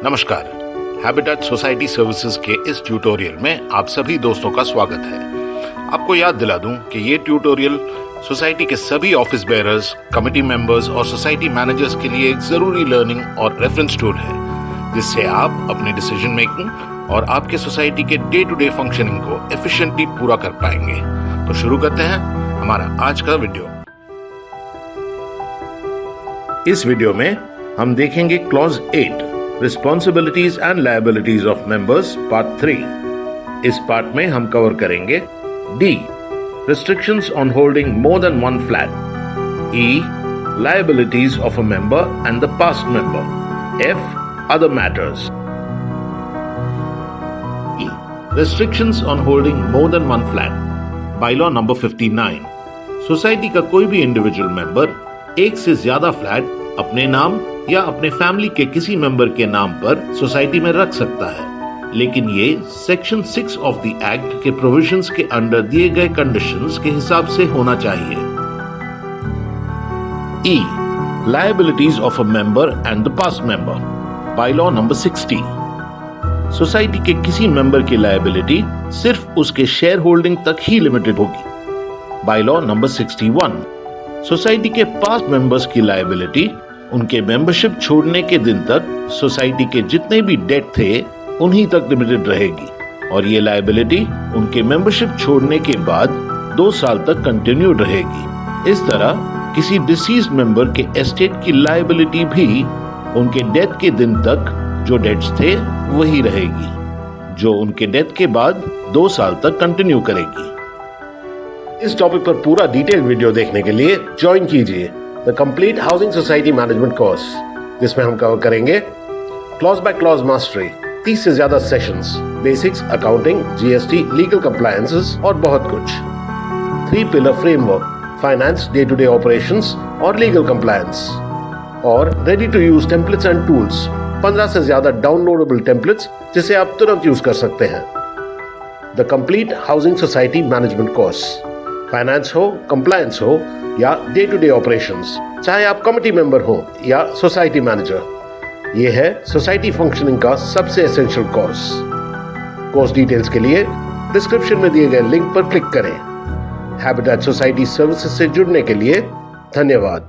नमस्कार, habitat society services के इस ट्यूटोरियल में आप सभी दोस्तों का स्वागत है। आपको याद दिला दूं कि ये ट्यूटोरियल सोसाइटी के सभी ऑफिस बेयरर्स, कमिटी मेंबर्स और सोसाइटी मैनेजर्स के लिए एक जरूरी लर्निंग और रेफरेंस टूल है, जिससे आप अपने डिसीजन मेकिंग और आपके सोसाइटी के डे टू डे फंक्शनिंग को एफिशिएंटली पूरा कर पाएंगे। तो शुरू करते हैं हमारा आज का वीडियो। इस वीडियो में हम देखेंगे clause 8 responsibilities and liabilities of members part 3। इस पार्ट में हम कवर करेंगे D restrictions on holding more than one flat, E liabilities of a member and the past member, F other matters. Restrictions on holding more than one flat, bylaw number 59। Society का कोई भी individual member एक से ज्यादा flat अपने नाम या अपने फैमिली के किसी मेंबर के नाम पर सोसाइटी में रख सकता है, लेकिन ये सेक्शन 6 ऑफ द एक्ट के प्रोविजंस के अंडर दिए गए कंडीशंस के हिसाब से होना चाहिए। E liabilities of a member and the past member, bylaw number 60। Society के किसी मेंबर की लायबिलिटी सिर्फ उसके शेयर होल्डिंग तक ही लिमिटेड होगी, बायलॉ नंबर 61। सोसाइटी के पास्ट मेंबर्स की लायबिलिटी उनके मेंबरशिप छोड़ने के दिन तक सोसाइटी के जितने भी डेट थे उन्हीं तक लिमिटेड रहेगी, और ये लायबिलिटी उनके मेंबरशिप छोड़ने के बाद 2 साल तक कंटिन्यूड रहेगी। इस तरह किसी डिसीज्ड मेंबर के एस्टेट की लायबिलिटी भी उनके डेथ के दिन तक जो डेट्स थे वही रहेगी, जो उनके डेथ के बाद 2 साल तक कंटिन्यू करेगी। इस टॉपिक पर पूरा डिटेल वीडियो देखने के लिए ज्वाइन कीजिए the complete housing society management course, जिसमें हम कवर करेंगे क्लॉज बाय क्लॉज मास्टरी, 30 से ज्यादा sessions, basics, accounting, GST, legal compliances और बहुत कुछ। 3 pillar framework, finance, day to day operations और लीगल कंप्लायंस, और ready to use templates and tools, 15 से ज्यादा डाउनलोडेबल टेम्पलेट्स जिसे आप तुरंत यूज कर सकते हैं। The complete housing society management course, finance हो, कंप्लायंस हो या डे टू डे ऑपरेशंस, चाहे आप कमिटी मेंबर हो या सोसाइटी मैनेजर, ये है सोसाइटी फंक्शनिंग का सबसे एसेंशियल कोर्स। कोर्स डिटेल्स के लिए डिस्क्रिप्शन में दिए गए लिंक पर क्लिक करें। हैबिटेट सोसाइटी सर्विसेज से जुड़ने के लिए धन्यवाद।